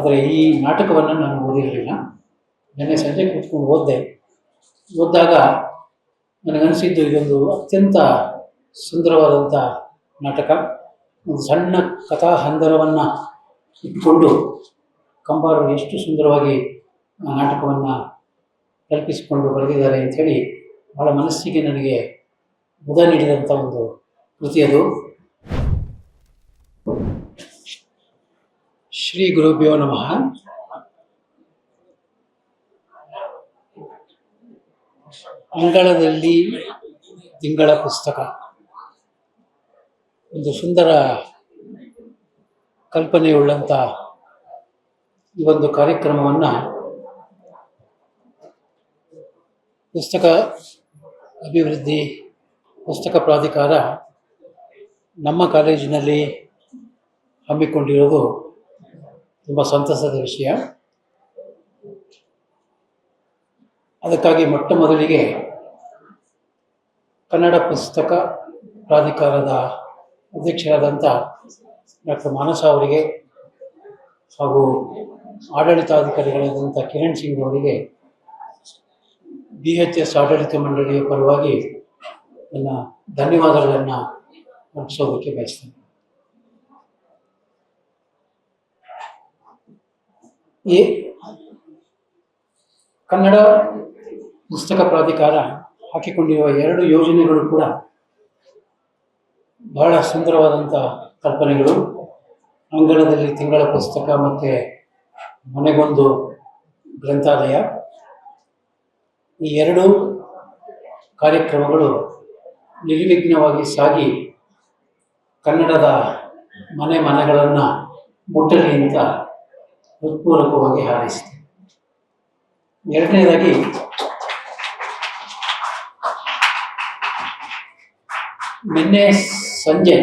ಆದರೆ ಈ ನಾಟಕವನ್ನು ನಾನು ಓದಿರಲಿಲ್ಲ. ನೆನ್ನೆ ಸಂಜೆ ಕೂತ್ಕೊಂಡು ಓದಿದಾಗ ನನಗನ್ನಿಸಿದ್ದು ಇದೊಂದು ಅತ್ಯಂತ ಸುಂದರವಾದಂಥ ನಾಟಕ. ಒಂದು ಸಣ್ಣ ಕಥಾ ಹಂದರವನ್ನು ಇಟ್ಕೊಂಡು ಕಂಬಾರರು ಎಷ್ಟು ಸುಂದರವಾಗಿ ಆ ನಾಟಕವನ್ನು ಕಲ್ಪಿಸಿಕೊಂಡು ಬರೆದಿದ್ದಾರೆ ಅಂಥೇಳಿ ಭಾಳ ಮನಸ್ಸಿಗೆ ನನಗೆ ಮುದ ನೀಡಿದಂಥ ಒಂದು ಕೃತಿ ಅದು. ಶ್ರೀ ಗುರುಭ್ಯೋ ನಮಃ. ಅಂಗಳದಲ್ಲಿ ತಿಂಗಳ ಪುಸ್ತಕ, ಒಂದು ಸುಂದರ ಕಲ್ಪನೆಯುಳ್ಳಂಥ ಈ ಒಂದು ಕಾರ್ಯಕ್ರಮವನ್ನು ಪುಸ್ತಕ ಅಭಿವೃದ್ಧಿ ಪುಸ್ತಕ ಪ್ರಾಧಿಕಾರ ನಮ್ಮ ಕಾಲೇಜಿನಲ್ಲಿ ಹಮ್ಮಿಕೊಂಡಿರೋದು ತುಂಬ ಸಂತಸದ ವಿಷಯ. ಅದಕ್ಕಾಗಿ ಮೊಟ್ಟ ಮೊದಲಿಗೆ ಕನ್ನಡ ಪುಸ್ತಕ ಪ್ರಾಧಿಕಾರದ ಅಧ್ಯಕ್ಷರಾದಂಥ ಡಾಕ್ಟರ್ ಮಾನಸ ಅವರಿಗೆ ಹಾಗೂ ಆಡಳಿತಾಧಿಕಾರಿಗಳಾದಂಥ ಕಿರಣ್ ಸಿಂಗ್ ಅವರಿಗೆ BHS ಆಡಳಿತ ಮಂಡಳಿಯ ಪರವಾಗಿ ನನ್ನ ಧನ್ಯವಾದಗಳನ್ನು ಅರ್ಪಿಸೋದಕ್ಕೆ ಬಯಸ್ತೇನೆ. ಈ ಕನ್ನಡ ಪುಸ್ತಕ ಪ್ರಾಧಿಕಾರ ಹಾಕಿಕೊಂಡಿರುವ 2 ಯೋಜನೆಗಳು ಕೂಡ ಬಹಳ ಸುಂದರವಾದಂಥ ಕಲ್ಪನೆಗಳು. ಅಂಗಳದಲ್ಲಿ ತಿಂಗಳ ಪುಸ್ತಕ ಮತ್ತು ಮನೆಗೊಂದು ಗ್ರಂಥಾಲಯ. ಈ 2 ಕಾರ್ಯಕ್ರಮಗಳು ನಿರ್ವಿಘ್ನವಾಗಿ ಸಾಗಿ ಕನ್ನಡದ ಮನೆಗಳನ್ನು ಮುಟ್ಟಲಿ ಅಂತ ಹೃತ್ಪೂರ್ವಕವಾಗಿ ಹಾರೈಸಿದೆ. ಎರಡನೇದಾಗಿ ನಿನ್ನೆ ಸಂಜೆ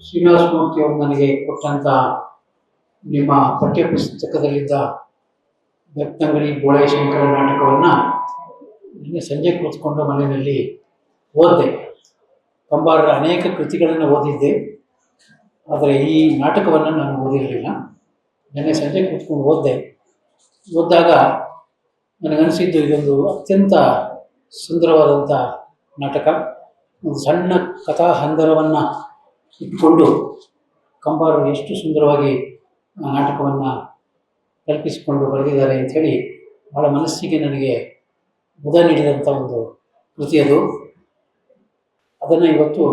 ಶ್ರೀನಿವಾಸ ಮೂರ್ತಿ ಅವರು ನನಗೆ ಕೊಟ್ಟಂಥ ನಿಮ್ಮ ಪಠ್ಯಪುಸ್ತಕದಲ್ಲಿದ್ದ ಬೆಕ್ತಂಗಡಿ ಬೋಳೇಶಂಕರ ನಾಟಕವನ್ನು ನಿನ್ನೆ ಸಂಜೆ ಕೂತ್ಕೊಂಡು ಮನೆಯಲ್ಲಿ ಓದಿದೆ. ಕಂಬಾರರ ಅನೇಕ ಕೃತಿಗಳನ್ನು ಓದಿದ್ದೆ, ಆದರೆ ಈ ನಾಟಕವನ್ನು ನಾನು ಓದಿರಲಿಲ್ಲ. ನಿನ್ನೆ ಸಂಜೆ ಕೂತ್ಕೊಂಡು ಓದಿದಾಗ ನನಗನ್ನಿಸಿದ್ದು ಇದೊಂದು ಅತ್ಯಂತ ಸುಂದರವಾದಂಥ ನಾಟಕ. ಒಂದು ಸಣ್ಣ ಕಥಾ ಹಂದರವನ್ನು ಇಟ್ಕೊಂಡು ಕಂಬಾರರು ಎಷ್ಟು ಸುಂದರವಾಗಿ ಆ ನಾಟಕವನ್ನು ಕಲ್ಪಿಸಿಕೊಂಡು ಬರೆದಿದ್ದಾರೆ ಅಂಥೇಳಿ ಭಾಳ ಮನಸ್ಸಿಗೆ ನನಗೆ ಮುದ ನೀಡಿದಂಥ ಒಂದು ಕೃತಿ ಅದು. ಅದನ್ನು ಇವತ್ತು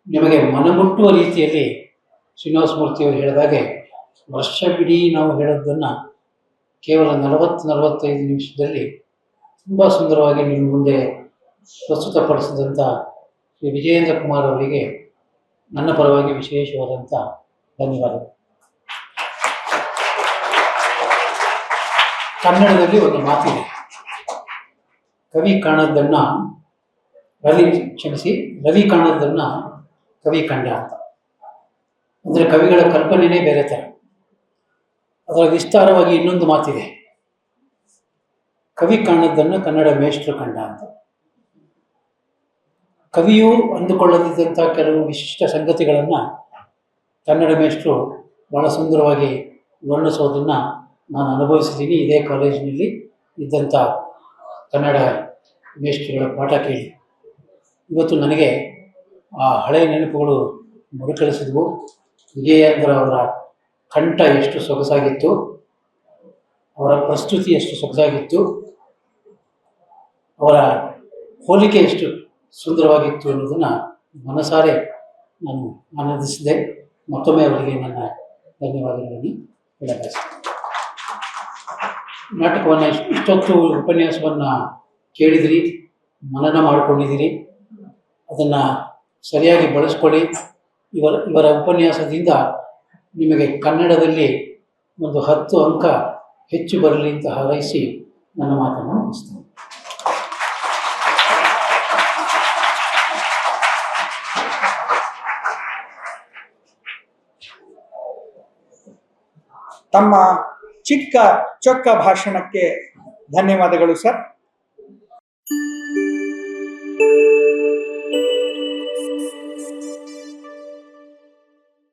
ನಿಮಗೆ ಮನಮುಟ್ಟುವ ರೀತಿಯಲ್ಲಿ ಶ್ರೀನಿವಾಸ ಮೂರ್ತಿಯವರು ಹೇಳಿದಾಗೆ ವರ್ಷವಿಡೀ ನಾವು ಹೇಳೋದನ್ನು ಕೇವಲ 40-45 ನಿಮಿಷದಲ್ಲಿ ತುಂಬ ಸುಂದರವಾಗಿ ನಿಮ್ಮ ಮುಂದೆ ಪ್ರಸ್ತುತಪಡಿಸಿದಂಥ ಶ್ರೀ ವಿಜಯೇಂದ್ರ ಕುಮಾರ್ ಅವರಿಗೆ ನನ್ನ ಪರವಾಗಿ ವಿಶೇಷವಾದಂಥ ಧನ್ಯವಾದಗಳು. ಕನ್ನಡದಲ್ಲಿ ಒಂದು ಮಾತಿದೆ, ರವಿ ಕಾಣದ್ದನ್ನು ಕವಿ ಕಂಡ ಅಂತ. ಅಂದರೆ ಕವಿಗಳ ಕಲ್ಪನೆಯೇ ಬೇರೆ ಥರ. ಅದರ ವಿಸ್ತಾರವಾಗಿ ಇನ್ನೊಂದು ಮಾತಿದೆ, ಕವಿ ಕಾಣದ್ದನ್ನು ಕನ್ನಡ ಮೇಷ್ಟ್ರು ಕಂಡ ಅಂತ. ಕವಿಯು ಅಂದುಕೊಳ್ಳದಿದ್ದಂಥ ಕೆಲವು ವಿಶಿಷ್ಟ ಸಂಗತಿಗಳನ್ನು ಕನ್ನಡ ಮೇಷ್ಟ್ರು ಭಾಳ ಸುಂದರವಾಗಿ ವರ್ಣಿಸೋದನ್ನು ನಾನು ಅನುಭವಿಸಿದ್ದೀನಿ. ಇದೇ ಕಾಲೇಜಿನಲ್ಲಿ ಇದ್ದಂಥ ಕನ್ನಡ ಮೇಷ್ಟ್ರುಗಳ ಪಾಠ ಕೇಳಿ ಇವತ್ತು ನನಗೆ ಆ ಹಳೆಯ ನೆನಪುಗಳು ಮರುಕಳಿಸಿದ್ವು. ವಿಜಯೇಂದ್ರ ಅವರ ಕಂಠ ಎಷ್ಟು ಸೊಗಸಾಗಿತ್ತು, ಅವರ ಪ್ರಸ್ತುತಿ ಎಷ್ಟು ಸೊಗಸಾಗಿತ್ತು, ಅವರ ಹೋಲಿಕೆ ಎಷ್ಟು ಸುಂದರವಾಗಿತ್ತು ಅನ್ನೋದನ್ನು ಮನಸಾರೆ ನಾನು ಆನಂದಿಸಿದೆ. ಮತ್ತೊಮ್ಮೆ ಅವರಿಗೆ ನನ್ನ ಧನ್ಯವಾದಗಳನ್ನು ಹೇಳಬಯಸ್ತೇನೆ. ನಾಟಕವನ್ನು ಇಷ್ಟೊತ್ತು ಉಪನ್ಯಾಸವನ್ನು ಕೇಳಿದಿರಿ, ಮನನ ಮಾಡಿಕೊಂಡಿದ್ದೀರಿ. ಅದನ್ನು ಸರಿಯಾಗಿ ಬಳಸ್ಕೊಳ್ಳಿ. ಇವರ ಉಪನ್ಯಾಸದಿಂದ ನಿಮಗೆ ಕನ್ನಡದಲ್ಲಿ ಒಂದು 10 ಅಂಕ ಹೆಚ್ಚು ಬರಲಿ ಅಂತ ಹಾರೈಸಿ ನನ್ನ ಮಾತನ್ನು ಮುಗಿಸ್ತೇನೆ. ತಮ್ಮ ಚಿಕ್ಕ ಚೊಕ್ಕ ಭಾಷಣಕ್ಕೆ ಧನ್ಯವಾದಗಳು ಸರ್.